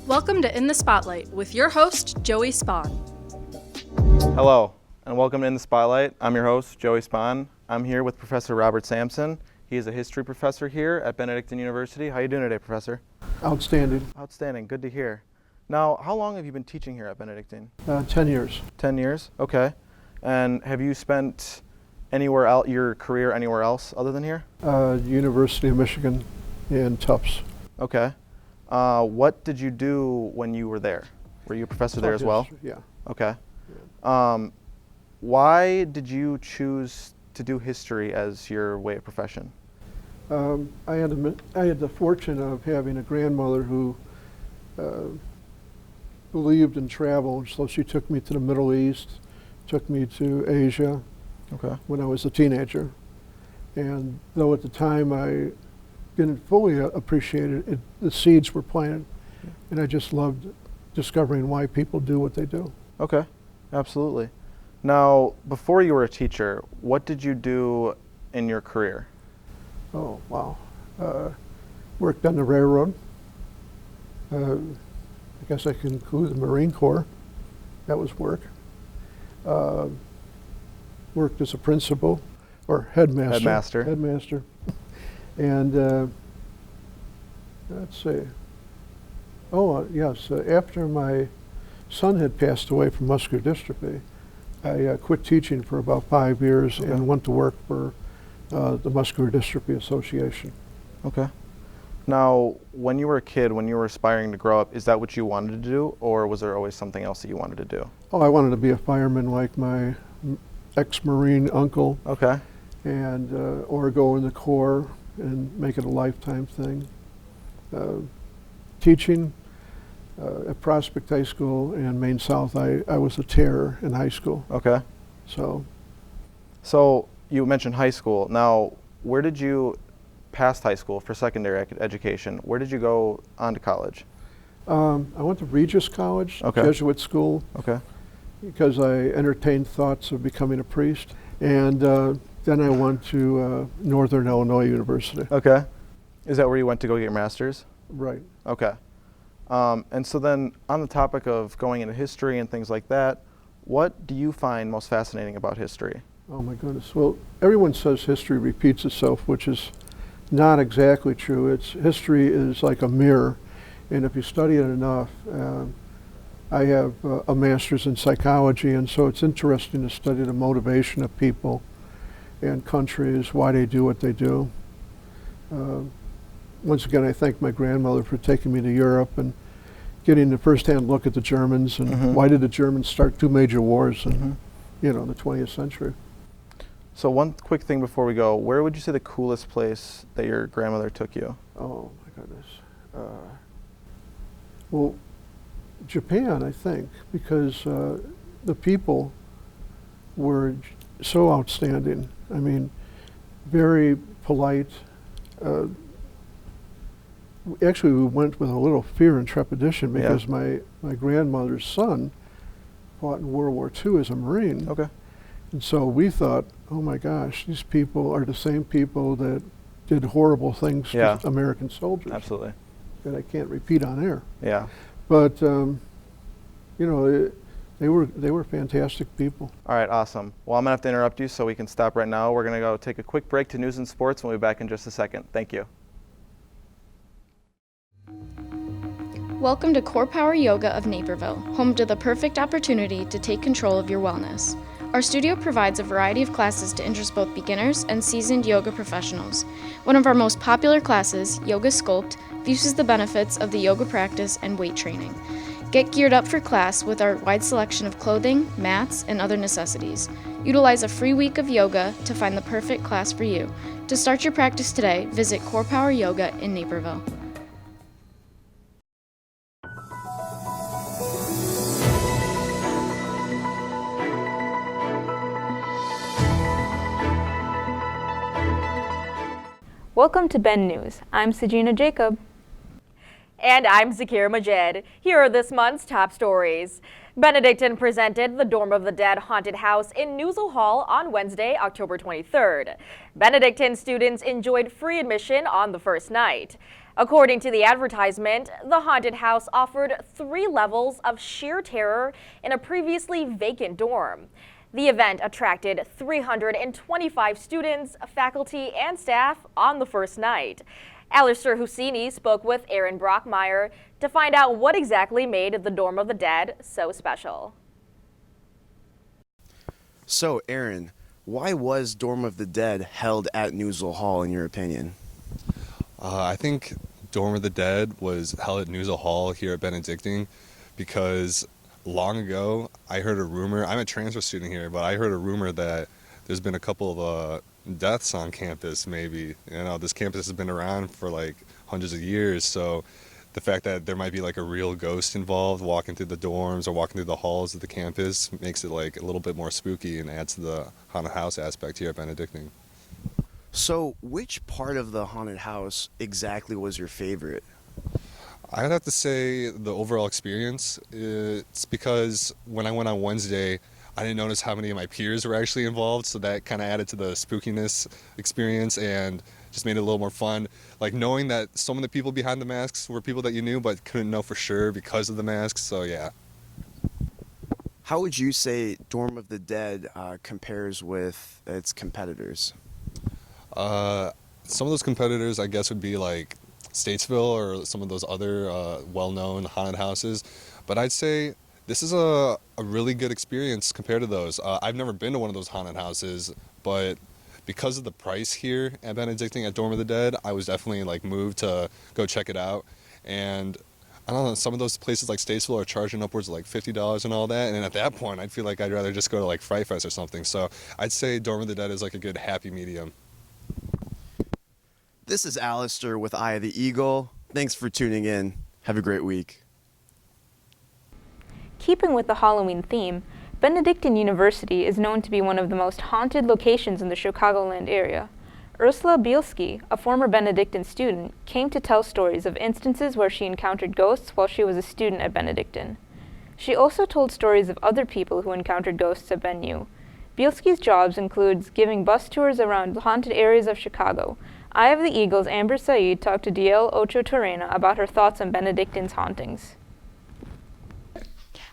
Welcome to In the Spotlight with your host, Joey Spahn. Hello, and welcome to In the Spotlight. I'm your host, Joey Spahn. I'm here with Professor Robert Sampson. He is a history professor here at Benedictine University. How are you doing today, Professor? Outstanding. Outstanding, good to hear. Now, how long have you been teaching here at Benedictine? 10 years. 10 years, okay. And have you spent your career anywhere else other than here? University of Michigan in Tufts. Okay. What did you do when you were there? Were you a professor there as well? Yeah. Okay. Yeah. Why did you choose to do history as your way of profession? I had the fortune of having a grandmother who believed in travel, so she took me to the Middle East, took me to Asia when I was a teenager. And though at the time I didn't fully appreciate it, the seeds were planted, and I just loved discovering why people do what they do. Okay, absolutely. Now, before you were a teacher, what did you do in your career? Oh, wow. Worked on the railroad. I guess I can include the Marine Corps. That was work. Worked as a principal, or headmaster. Headmaster. And let's see. Oh, yes. After my son had passed away from muscular dystrophy, I quit teaching for about 5 years and went to work for the Muscular Dystrophy Association. Okay. Now, when you were a kid, when you were aspiring to grow up, is that what you wanted to do, or was there always something else that you wanted to do? Oh, I wanted to be a fireman like my ex-Marine uncle. Okay. And or go in the Corps and make it a lifetime thing. Teaching at Prospect High School and Maine South, I was a terror in high school. Okay. So you mentioned high school. Now, where did you pass high school for secondary education? Where did you go on to college? I went to Regis College, Jesuit school, because I entertained thoughts of becoming a priest. And then I went to Northern Illinois University. Okay. Is that where you went to go get your master's? Right. Okay. And so then on the topic of going into history and things like that, what do you find most fascinating about history? Oh my goodness. Well, everyone says history repeats itself, which is not exactly true. History is like a mirror, and if you study it enough, I have a master's in psychology, and so it's interesting to study the motivation of people and countries, why they do what they do. Once again, I thank my grandmother for taking me to Europe and getting the first-hand look at the Germans and why did the Germans start 2 major wars in the 20th century. So one quick thing before we go, where would you say the coolest place that your grandmother took you? Oh my goodness. Well, Japan, I think, because the people were so outstanding. I mean, very polite. Actually, we went with a little fear and trepidation because my grandmother's son fought in World War II as a Marine. Okay. And so we thought, oh my gosh, these people are the same people that did horrible things to American soldiers. Absolutely. That I can't repeat on air. Yeah. But they were fantastic people. All right, awesome. Well, I'm gonna have to interrupt you, so we can stop right now. We're gonna go take a quick break to news and sports, and we'll be back in just a second. Thank you. Welcome to Core Power Yoga of Naperville, home to the perfect opportunity to take control of your wellness. Our studio provides a variety of classes to interest both beginners and seasoned yoga professionals. One of our most popular classes, Yoga Sculpt, fuses the benefits of the yoga practice and weight training. Get geared up for class with our wide selection of clothing, mats, and other necessities. Utilize a free week of yoga to find the perfect class for you. To start your practice today, visit Core Power Yoga in Naperville. Welcome to Ben News. I'm Sajina Jacob. And I'm Zaakirah Mujid. Here are this month's top stories. Benedictine presented the Dorm of the Dead haunted house in Newsel Hall on Wednesday, October 23rd. Benedictine students enjoyed free admission on the first night. According to the advertisement, the haunted house offered 3 levels of sheer terror in a previously vacant dorm. The event attracted 325 students, faculty, and staff on the first night. Alistair spoke with Aaron Brockmeyer to find out what exactly made the Dorm of the Dead so special. So, Aaron, why was Dorm of the Dead held at Newsel Hall, in your opinion? I think Dorm of the Dead was held at Newsel Hall here at Benedictine because long ago I heard a rumor. I'm a transfer student here, but I heard a rumor that there's been a couple of deaths on campus. Maybe, this campus has been around for like hundreds of years, so the fact that there might be like a real ghost involved walking through the dorms or walking through the halls of the campus makes it like a little bit more spooky and adds to the haunted house aspect here at Benedictine. So which part of the haunted house exactly was your favorite? I'd have to say the overall experience. It's because when I went on Wednesday, I didn't notice how many of my peers were actually involved, so that kind of added to the spookiness experience and just made it a little more fun. Like knowing that some of the people behind the masks were people that you knew but couldn't know for sure because of the masks, so yeah. How would you say Dorm of the Dead compares with its competitors? Some of those competitors, I guess, would be like Statesville or some of those other well-known haunted houses, but I'd say this is a really good experience compared to those. I've never been to one of those haunted houses, but because of the price here at Benedictine at Dorm of the Dead, I was definitely like moved to go check it out. And I don't know, some of those places like Statesville are charging upwards of like $50 and all that, and at that point I'd feel like I'd rather just go to like Fright Fest or something. So I'd say Dorm of the Dead is like a good happy medium. This is Alistair with Eye of the Eagle. Thanks for tuning in. Have a great week. Keeping with the Halloween theme, Benedictine University is known to be one of the most haunted locations in the Chicagoland area. Ursula Bielski, a former Benedictine student, came to tell stories of instances where she encountered ghosts while she was a student at Benedictine. She also told stories of other people who encountered ghosts at BenU. Bielski's jobs includes giving bus tours around haunted areas of Chicago. Eye of the Eagle's Amber Saeed talked to DL Ocho Torrena about her thoughts on Benedictine's hauntings.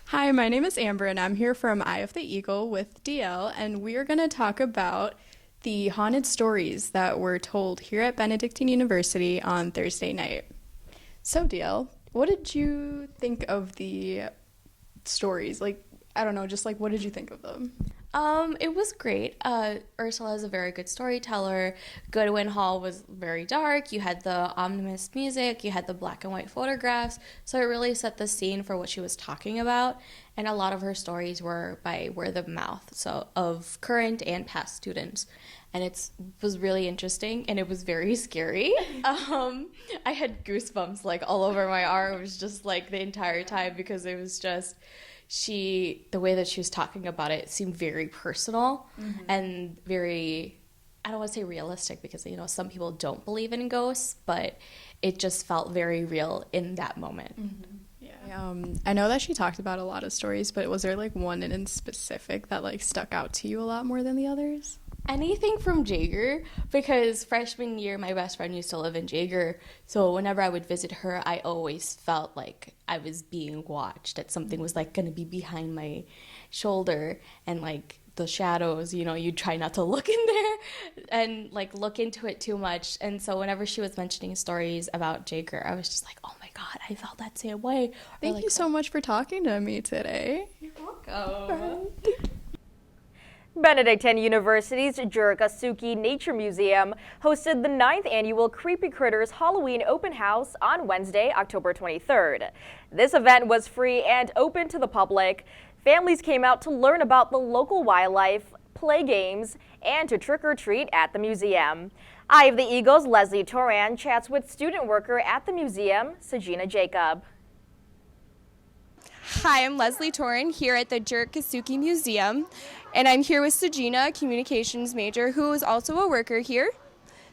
Hi, my name is Amber, and I'm here from Eye of the Eagle with DL, and we are going to talk about the haunted stories that were told here at Benedictine University on Thursday night. So, DL, what did you think of the stories? Like, I don't know, just like, what did you think of them? It was great. Ursula is a very good storyteller. Goodwin Hall was very dark. You had the ominous music. You had the black and white photographs. So it really set the scene for what she was talking about. And a lot of her stories were by word of mouth, so of current and past students. And it was really interesting, and it was very scary. I had goosebumps like all over my arm. It was just like the entire time because it was just... the way that she was talking about it seemed very personal and very, I don't want to say realistic because, some people don't believe in ghosts, but it just felt very real in that moment. Yeah. I know that she talked about a lot of stories, but was there like one in specific that like stuck out to you a lot more than the others? Anything from Jaeger, because freshman year my best friend used to live in Jaeger, so whenever I would visit her I always felt like I was being watched, that something was like going to be behind my shoulder, and like the shadows, you'd try not to look in there and like look into it too much. And so whenever she was mentioning stories about Jaeger, I was just like, oh my god, I felt that same way. Thank you so much for talking to me today. You're welcome. Benedictine University's Jurikasuki Nature Museum hosted the 9th annual Creepy Critters Halloween Open House on Wednesday, October 23rd. This event was free and open to the public. Families came out to learn about the local wildlife, play games, and to trick-or-treat at the museum. Eye of the Eagle's Leslie Toran chats with student worker at the museum, Sajina Jacob. Hi, I'm Leslie Toran here at the Jurikasuki Museum, and I'm here with Sajina, a communications major, who is also a worker here.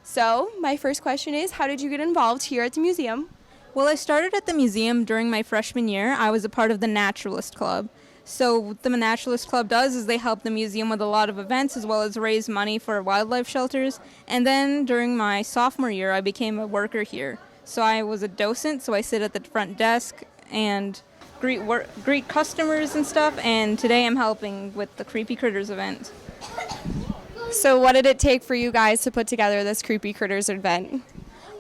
So, my first question is, how did you get involved here at the museum? Well, I started at the museum during my freshman year. I was a part of the Naturalist Club. So what the Naturalist Club does is they help the museum with a lot of events as well as raise money for wildlife shelters. And then during my sophomore year, I became a worker here. So I was a docent, so I sit at the front desk and greet customers and stuff. And today I'm helping with the Creepy Critters event. So what did it take for you guys to put together this Creepy Critters event?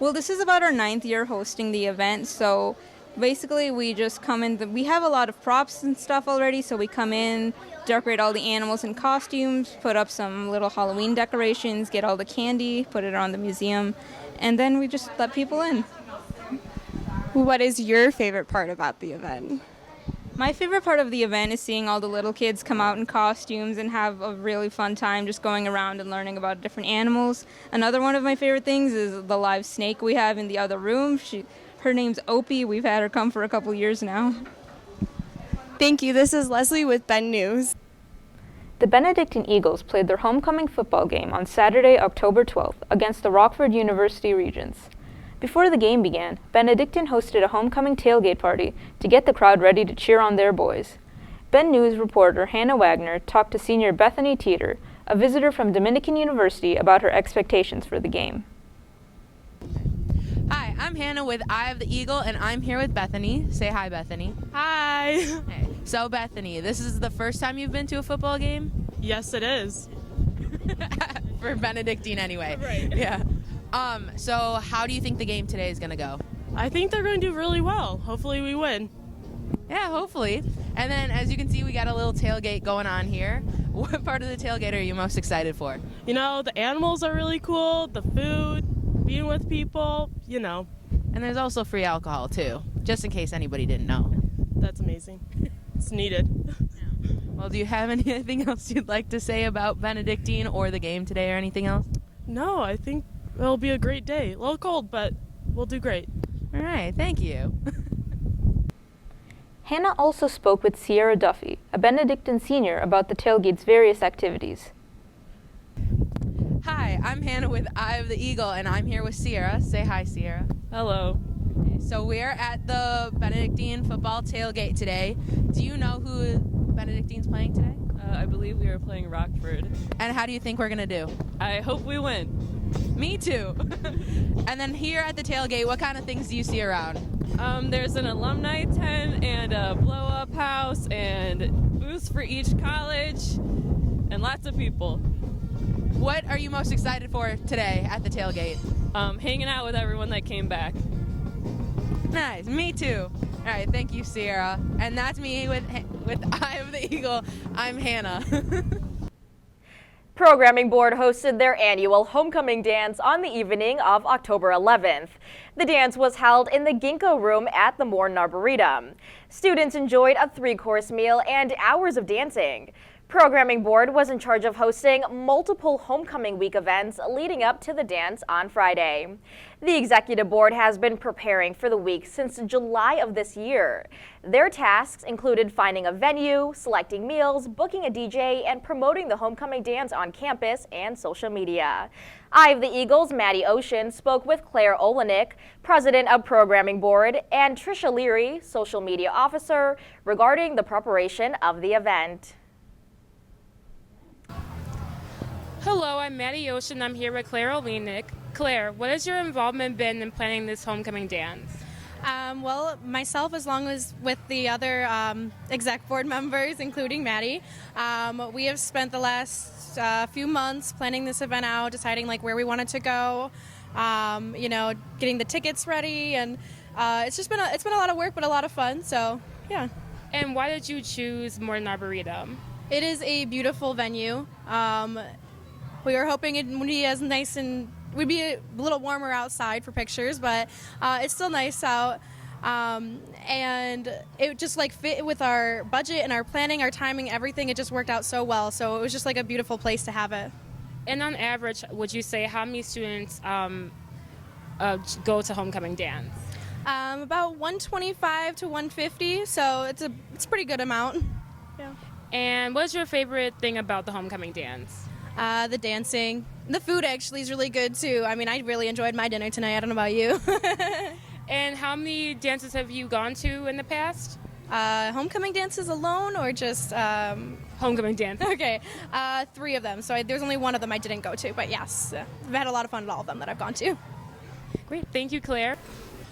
Well, this is about our 9th year hosting the event, so basically we just come in, we have a lot of props and stuff already, so we come in, decorate all the animals in costumes, put up some little Halloween decorations, get all the candy, put it around the museum, and then we just let people in. What is your favorite part about the event? My favorite part of the event is seeing all the little kids come out in costumes and have a really fun time just going around and learning about different animals. Another one of my favorite things is the live snake we have in the other room. Her name's Opie. We've had her come for a couple years now. Thank you. This is Leslie with Ben News. The Benedictine Eagles played their homecoming football game on Saturday, October 12th against the Rockford University Regents. Before the game began, Benedictine hosted a homecoming tailgate party to get the crowd ready to cheer on their boys. Ben News reporter Hannah Wagner talked to senior Bethany Teeter, a visitor from Dominican University, about her expectations for the game. Hi, I'm Hannah with Eye of the Eagle, and I'm here with Bethany. Say hi, Bethany. Hi. Hey. So, Bethany, this is the first time you've been to a football game? Yes, it is. For Benedictine, anyway. Right. Yeah. So how do you think the game today is going to go? I think they're going to do really well. Hopefully we win. Yeah, hopefully. And then, as you can see, we got a little tailgate going on here. What part of the tailgate are you most excited for? You know, the animals are really cool, the food, being with people, you know. And there's also free alcohol, too, just in case anybody didn't know. That's amazing. It's needed. Yeah. Well, do you have anything else you'd like to say about Benedictine or the game today or anything else? No, I think it'll be a great day. A little cold, but we'll do great. All right, thank you. Hannah also spoke with Sierra Duffy, a Benedictine senior, about the tailgate's various activities. Hi, I'm Hannah with Eye of the Eagle, and I'm here with Sierra. Say hi, Sierra. Hello. So we're at the Benedictine football tailgate today. Do you know who Benedictine's playing today? I believe we are playing Rockford. And how do you think we're going to do? I hope we win. Me too. And then here at the tailgate, what kind of things do you see around? There's an alumni tent and a blow-up house and booths for each college and lots of people. What are you most excited for today at the tailgate? Hanging out with everyone that came back. Nice. Me too. All right. Thank you, Sierra. And that's me with Eye of the Eagle. I'm Hannah. Programming Board hosted their annual homecoming dance on the evening of October 11th. The dance was held in the Ginkgo Room at the Morton Arboretum. Students enjoyed a 3-course meal and hours of dancing. Programming Board was in charge of hosting multiple Homecoming Week events leading up to the dance on Friday. The Executive Board has been preparing for the week since July of this year. Their tasks included finding a venue, selecting meals, booking a DJ, and promoting the homecoming dance on campus and social media. Eye of the Eagles' Maddie Ocean spoke with Claire Olenek, President of Programming Board, and Trisha Leary, Social Media Officer, regarding the preparation of the event. Hello, I'm Maddie Ocean. I'm here with Claire Olenek. Claire, what has your involvement been in planning this homecoming dance? Well, myself, as long as with the other exec board members, including Maddie, we have spent the last few months planning this event out, deciding like where we wanted to go, getting the tickets ready, and it's been a lot of work, but a lot of fun. So, yeah. And why did you choose Morton Arboretum? It is a beautiful venue. We were hoping it would be as nice and would be a little warmer outside for pictures, but it's still nice out. And it just like fit with our budget and our planning, our timing, everything. It just worked out so well. So it was just like a beautiful place to have it. And on average, would you say how many students go to homecoming dance? About 125 to 150, so it's a pretty good amount. Yeah. And what's your favorite thing about the homecoming dance? The dancing. The food actually is really good too. I mean, I really enjoyed my dinner tonight. I don't know about you. And how many dances have you gone to in the past? Homecoming dances alone or just... Homecoming dance. Okay, 3 of them. So there's only one of them I didn't go to, but yes, I've had a lot of fun at all of them that I've gone to. Great, thank you, Claire.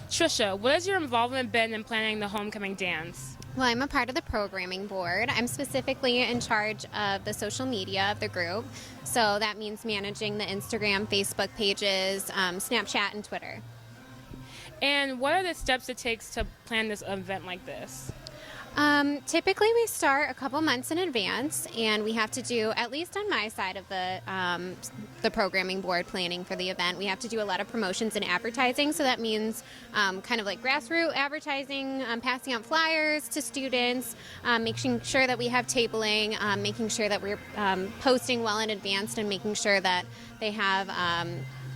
Trisha, what has your involvement been in planning the homecoming dance? Well, I'm a part of the programming board. I'm specifically in charge of the social media of the group. So that means managing the Instagram, Facebook pages, Snapchat, and Twitter. And what are the steps it takes to plan this event like this? Typically we start a couple months in advance, and we have to do, at least on my side of the programming board planning for the event, we have to do a lot of promotions and advertising. So that means kind of like grassroots advertising, passing out flyers to students, making sure that we have tabling, making sure that we're posting well in advance, and making sure that they have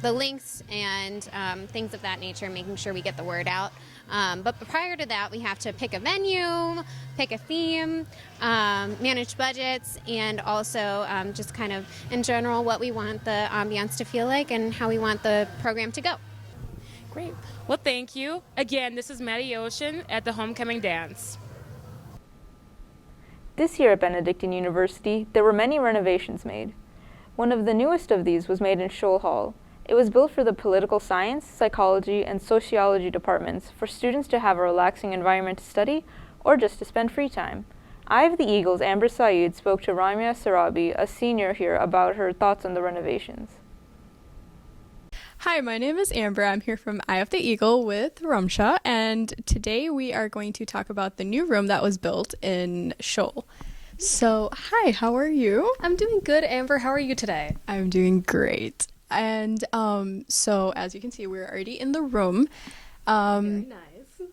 the links and things of that nature, making sure we get the word out. But prior to that, we have to pick a venue, pick a theme, manage budgets, and also just kind of in general what we want the ambiance to feel like and how we want the program to go. Great. Well, thank you. Again, this is Maddie Ocean at the Homecoming Dance. This year at Benedictine University, there were many renovations made. One of the newest of these was made in Scholl Hall. It was built for the political science, psychology, and sociology departments for students to have a relaxing environment to study or just to spend free time. Eye of the Eagle's Amber Saeed spoke to Ramya Sarabi, a senior here, about her thoughts on the renovations. Hi, my name is Amber. I'm here from Eye of the Eagle with Ramsha, and today we are going to talk about the new room that was built in Scholl. So, hi, how are you? I'm doing good, Amber. How are you today? I'm doing great. And so as you can see, we're already in the room. Very nice.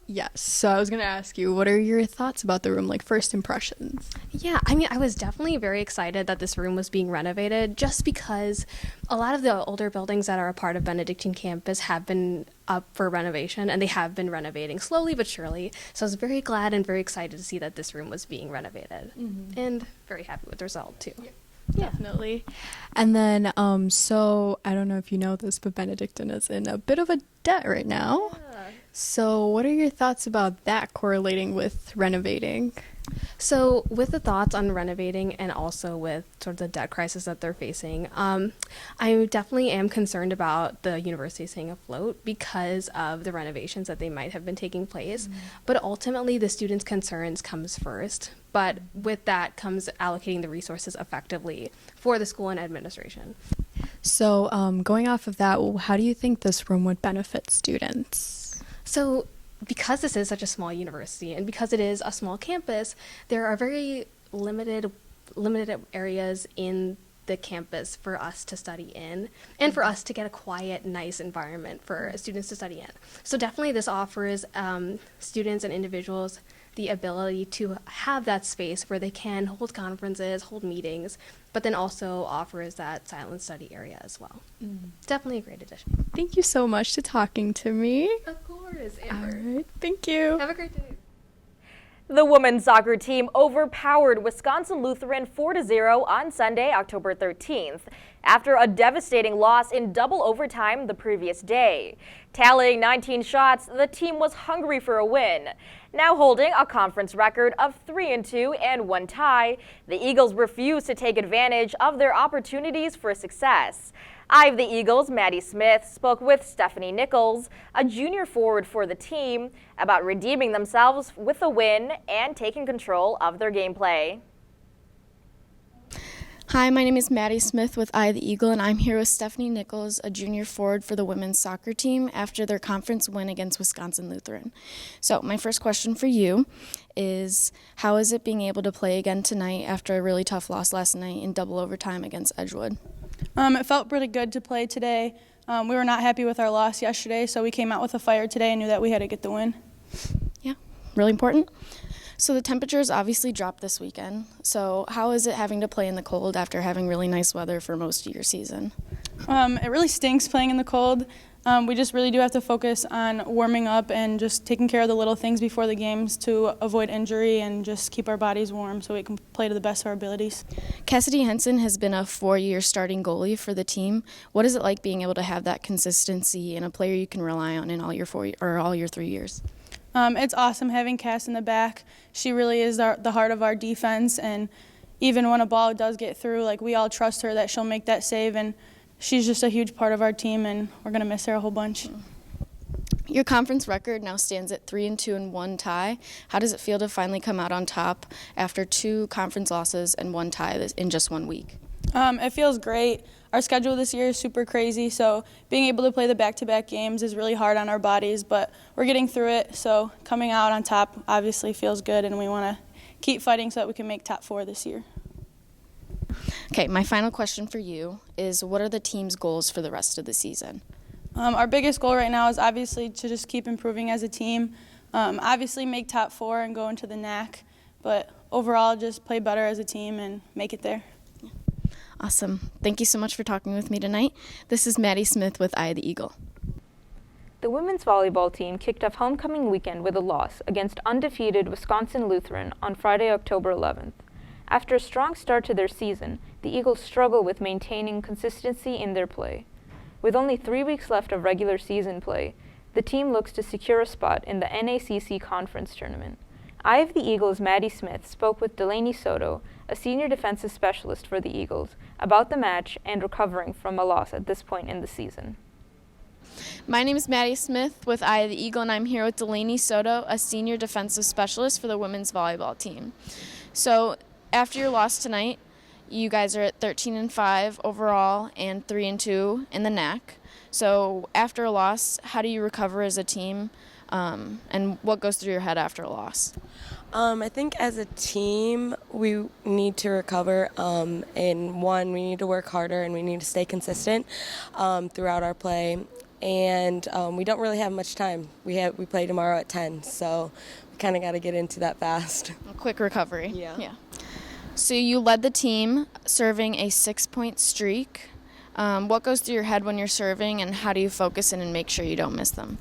Yes. So I was going to ask you, what are your thoughts about the room, like first impressions? Yeah, I mean, I was definitely very excited that this room was being renovated just because a lot of the older buildings that are a part of Benedictine campus have been up for renovation, and they have been renovating slowly but surely. So I was very glad and very excited to see that this room was being renovated, and very happy with the result too. Yeah. Definitely. And then, so I don't know if you know this, but Benedictine is in a bit of a debt right now. Yeah. So what are your thoughts about that correlating with renovating? So with the thoughts on renovating and also with sort of the debt crisis that they're facing, I definitely am concerned about the university staying afloat because of the renovations that they might have been taking place. But ultimately, the students' concerns comes first. But with that comes allocating the resources effectively for the school and administration. So going off of that, how do you think this room would benefit students? So because this is such a small university and because it is a small campus, there are very limited areas in the campus for us to study in and for us to get a quiet, nice environment for students to study in. So definitely this offers students and individuals the ability to have that space where they can hold conferences, hold meetings, but then also offers that silent study area as well. Definitely a great addition. Thank you so much for talking to me. Of course, Amber. All right, thank you. Have a great day. The women's soccer team overpowered Wisconsin Lutheran 4-0 on Sunday, October 13th, after a devastating loss in double overtime the previous day. Tallying 19 shots, the team was hungry for a win. Now holding a conference record of 3-2 and 1 tie, the Eagles refused to take advantage of their opportunities for success. Eye of the Eagles' Maddie Smith spoke with Stephanie Nichols, a junior forward for the team, about redeeming themselves with a win and taking control of their gameplay. Hi, my name is Maddie Smith with Eye of the Eagle, and I'm here with Stephanie Nichols, a junior forward for the women's soccer team after their conference win against Wisconsin Lutheran. So my first question for you is, how is it being able to play again tonight after a really tough loss last night in double overtime against Edgewood? It felt pretty good to play today. We were not happy with our loss yesterday, so we came out with a fire today and knew that we had to get the win. Yeah, really important. So the temperatures obviously dropped this weekend. So how is it having to play in the cold after having really nice weather for most of your season? It really stinks playing in the cold. We just really do have to focus on warming up and just taking care of the little things before the games to avoid injury and just keep our bodies warm so we can play to the best of our abilities. Cassidy Henson has been a 4-year starting goalie for the team. What is it like being able to have that consistency and a player you can rely on in all your 3 years? It's awesome having Cass in the back. She really is the heart of our defense, and even when a ball does get through, like, we all trust her that she'll make that save, and she's just a huge part of our team, and we're going to miss her a whole bunch. Your conference record now stands at 3-2 and 1 tie. How does it feel to finally come out on top after 2 conference losses and 1 tie in just 1 week? It feels great. Our schedule this year is super crazy, so being able to play the back-to-back games is really hard on our bodies, but we're getting through it, so coming out on top obviously feels good, and we want to keep fighting so that we can make top 4 this year. Okay, my final question for you is, what are the team's goals for the rest of the season? Our biggest goal right now is obviously to just keep improving as a team, obviously make top 4 and go into the NAC, but overall just play better as a team and make it there. Awesome. Thank you so much for talking with me tonight. This is Maddie Smith with Eye of the Eagle. The women's volleyball team kicked off homecoming weekend with a loss against undefeated Wisconsin Lutheran on Friday, October 11th. After a strong start to their season, the Eagles struggle with maintaining consistency in their play. With only 3 weeks left of regular season play, the team looks to secure a spot in the NACC Conference Tournament. Eye of the Eagles' Maddie Smith spoke with Delaney Soto, a senior defensive specialist for the Eagles, about the match and recovering from a loss at this point in the season. My name is Maddie Smith with Eye of the Eagle, and I'm here with Delaney Soto, a senior defensive specialist for the women's volleyball team. So after your loss tonight, you guys are at 13-5 overall and 3-2 in the NAC. So after a loss, how do you recover as a team, and what goes through your head after a loss? I think as a team, we need to recover. And one, we need to work harder and we need to stay consistent throughout our play. And we don't really have much time. We play tomorrow at 10, so we kind of got to get into that fast. A quick recovery. Yeah. So you led the team serving a 6-point streak. What goes through your head when you're serving, and how do you focus in and make sure you don't miss them?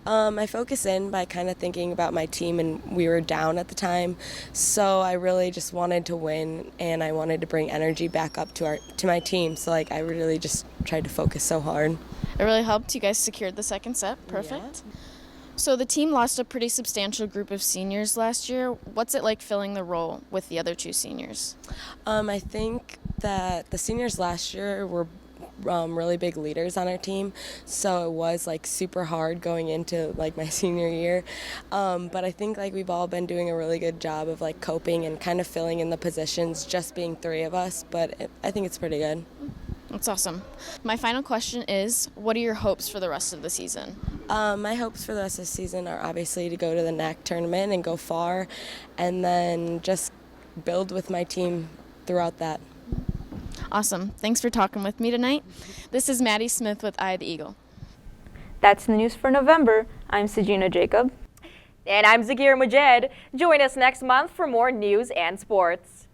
I focus in by kind of thinking about my team, and we were down at the time, so I really just wanted to win, and I wanted to bring energy back up to my team. So I really just tried to focus so hard. It really helped. You guys secured the second set. Perfect. Yeah. So the team lost a pretty substantial group of seniors last year. What's it like filling the role with the other 2 seniors? I think that the seniors last year were really big leaders on our team, so it was super hard going into my senior year, but I think we've all been doing a really good job of coping and kind of filling in the positions, just being 3 of us, but I think it's pretty good. That's awesome. My final question is, what are your hopes for the rest of the season? My hopes for the rest of the season are obviously to go to the NAC tournament and go far, and then just build with my team throughout that. Awesome. Thanks for talking with me tonight. This is Maddie Smith with Eye of the Eagle. That's the news for November. I'm Sajina Jacob. And I'm Zaakirah Mujid. Join us next month for more news and sports.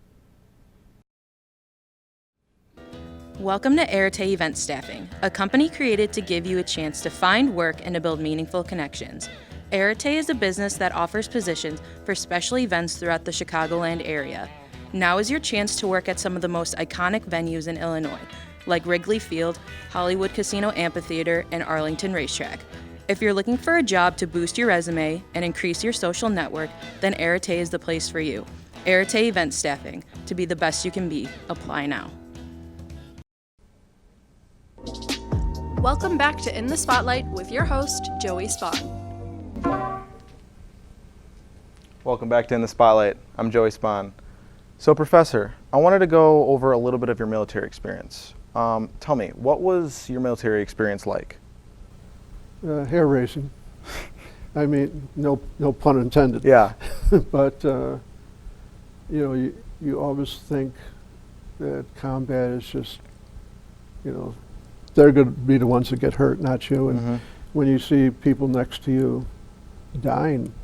Welcome to Arete Event Staffing, a company created to give you a chance to find work and to build meaningful connections. Arete is a business that offers positions for special events throughout the Chicagoland area. Now is your chance to work at some of the most iconic venues in Illinois, like Wrigley Field, Hollywood Casino Amphitheater, and Arlington Racetrack. If you're looking for a job to boost your resume and increase your social network, then Arete is the place for you. Arete Event Staffing. To be the best you can be. Apply now. Welcome back to In the Spotlight with your host, Joey Spahn. Welcome back to In the Spotlight. I'm Joey Spahn. So, Professor, I wanted to go over a little bit of your military experience. Tell me, what was your military experience like? Hair raising. I mean, no pun intended. Yeah. But you always think that combat is just, they're going to be the ones that get hurt, not you. And when you see people next to you dying,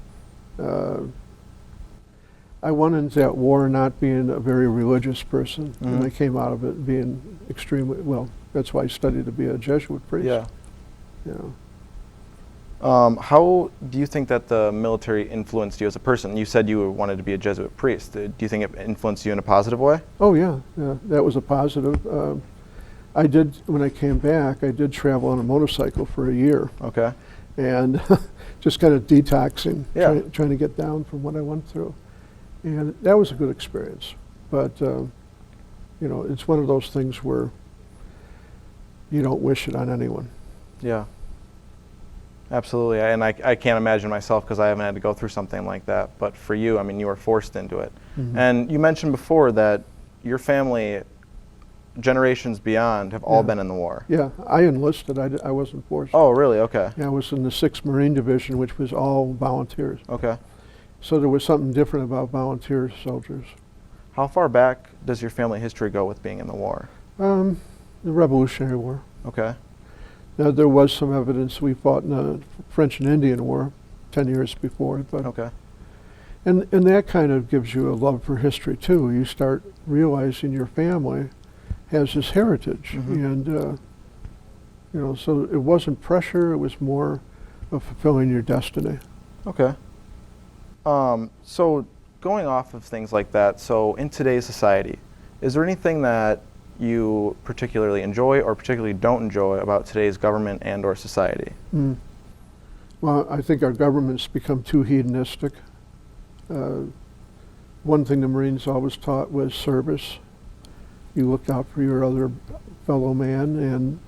I went into that war not being a very religious person, and I came out of it being extremely, well, that's why I studied to be a Jesuit priest. Yeah. You know. How do you think that the military influenced you as a person? You said you wanted to be a Jesuit priest. Do you think it influenced you in a positive way? Oh yeah, that was a positive. I did, when I came back, I did travel on a motorcycle for a year. Okay. And just kind of detoxing, Yeah. trying to get down from what I went through. And that was a good experience. But, it's one of those things where you don't wish it on anyone. Yeah. Absolutely. And I can't imagine myself, because I haven't had to go through something like that. But for you, I mean, you were forced into it. And you mentioned before that your family, generations beyond, have all been in the war. Yeah, I enlisted. I wasn't forced. Oh, really? Okay. Yeah, I was in the 6th Marine Division, which was all volunteers. Okay. So there was something different about volunteer soldiers. How far back does your family history go with being in the war? The Revolutionary War. Okay. Now, there was some evidence we fought in the French and Indian War 10 years before. But okay. And that kind of gives you a love for history, too. You start realizing your family has this heritage. And, so it wasn't pressure, it was more of fulfilling your destiny. Okay. So going off of things like that, so in today's society, is there anything that you particularly enjoy or particularly don't enjoy about today's government and or society? Well, I think our government's become too hedonistic. One thing the Marines always taught was service. You looked out for your other fellow man, and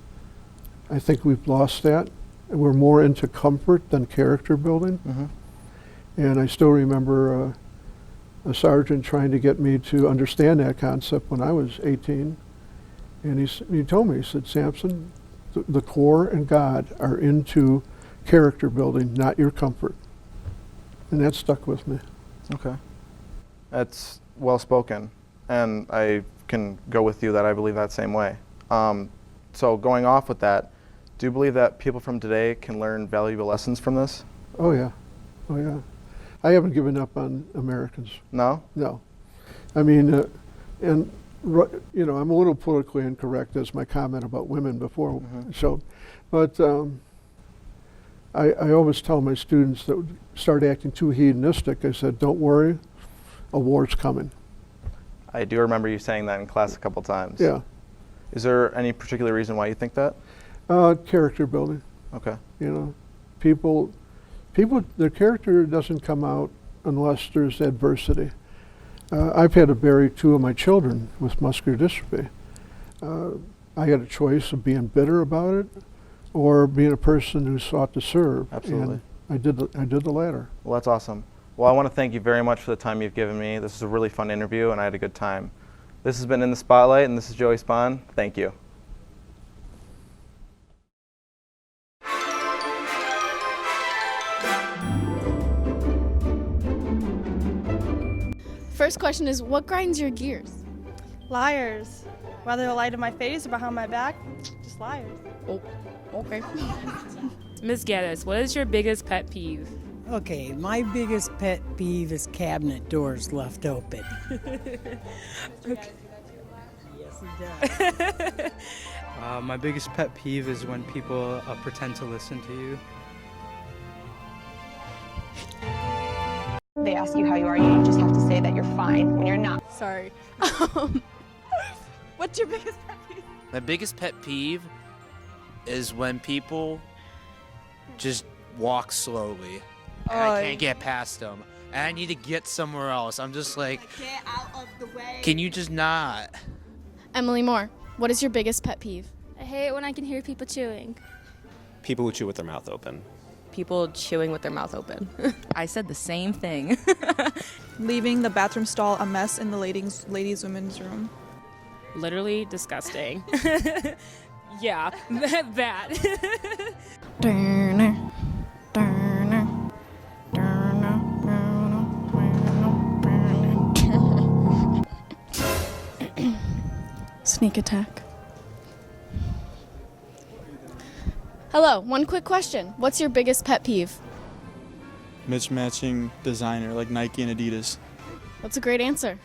I think we've lost that. We're more into comfort than character building. And I still remember a sergeant trying to get me to understand that concept when I was 18. And he told me, he said, Samson, the Corps and God are into character building, not your comfort. And that stuck with me. Okay. That's well spoken. And I can go with you that I believe that same way. So going off with that, do you believe that people from today can learn valuable lessons from this? Oh yeah. Oh yeah. I haven't given up on Americans. No? No. I mean, I'm a little politically incorrect, as my comment about women before showed. But I always tell my students that start acting too hedonistic, I said, don't worry, a war's coming. I do remember you saying that in class a couple times. Yeah. Is there any particular reason why you think that? Character building. Okay. People, their character doesn't come out unless there's adversity. I've had to bury 2 of my children with muscular dystrophy. I had a choice of being bitter about it or being a person who sought to serve. Absolutely. And I did the latter. Well, that's awesome. Well, I want to thank you very much for the time you've given me. This is a really fun interview, and I had a good time. This has been In the Spotlight, and this is Joey Spahn. Thank you. First question is, what grinds your gears? Liars. Whether they lie to my face or behind my back, just liars. Oh, okay. Ms. Gaddis, what is your biggest pet peeve? Okay, my biggest pet peeve is cabinet doors left open. Okay. Yes, he does. My biggest pet peeve is when people pretend to listen to you. They ask you how you are, you just have to say that you're fine when you're not. Sorry. What's your biggest pet peeve? My biggest pet peeve is when people just walk slowly and I can't get past them and I need to get somewhere else. I'm just like, Get out of the way. can you just not? Emily Moore, what is your biggest pet peeve? I hate when I can hear people chewing. People who chew with their mouth open. people chewing with their mouth open. I said the same thing. Leaving the bathroom stall a mess in the ladies' women's room. Literally disgusting. Yeah, that. Sneak attack. Hello, one quick question. What's your biggest pet peeve? Mismatching designer like Nike and Adidas. That's a great answer.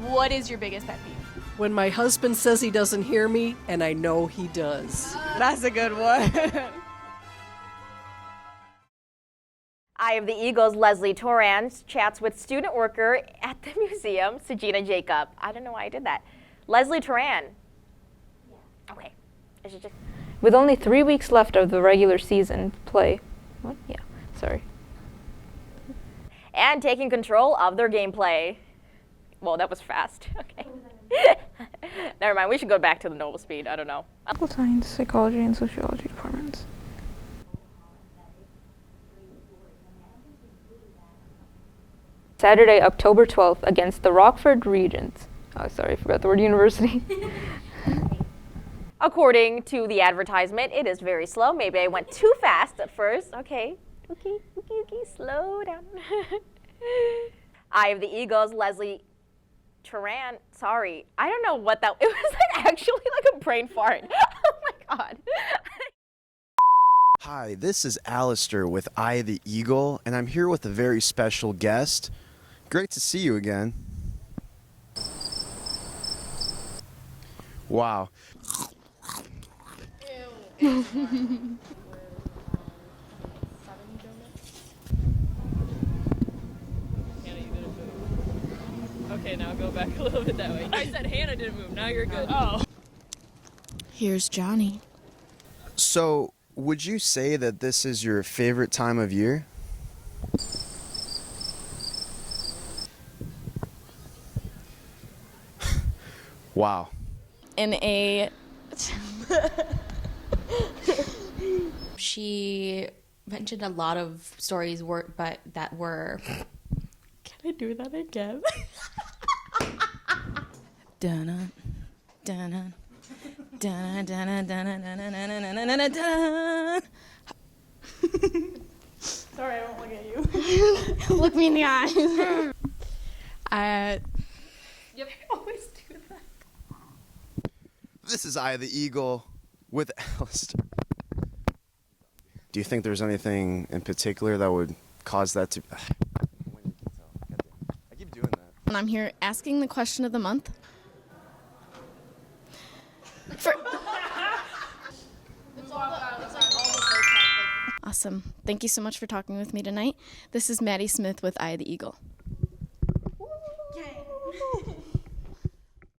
What is your biggest pet peeve? When my husband says he doesn't hear me, and I know he does. That's a good one. Eye of the Eagle's Leslie Torrance chats with student worker at the museum, Sajina Jacob. I don't know why I did that. Leslie Torran. Okay. I should just... With only 3 weeks left of the regular season play. What? Yeah, sorry. And taking control of their gameplay. Well, that was fast. Okay. Never mind. We should go back to the normal speed. I don't know. Science, psychology, and sociology departments. Saturday, October 12th, against the Rockford Regents. Oh, sorry, I forgot the word university. According to the advertisement, it is very slow. Maybe I went too fast at first. Okay, slow down. Eye of the Eagles, Leslie Turan. Sorry, I don't know what that. It was like actually like a brain fart. Oh my god. Hi, this is Alistair with Eye of the Eagle, and I'm here with a very special guest. Great to see you again. Wow. Okay, now go back a little bit that way. I said Hannah didn't move, now you're good. Oh. Here's Johnny. So, would you say that this is your favorite time of year? Wow. In a... She mentioned a lot of stories that were... Can I do that again? Dun dun dun dun dun dun dun dun. Sorry, I won't look at you. Look me in the eyes. You always do that. This is Eye of the Eagle with Alistair. Do you think there's anything in particular that would cause that to... I keep doing that. And I'm here asking the question of the month. Awesome. Thank you so much for talking with me tonight. This is Maddie Smith with Eye of the Eagle.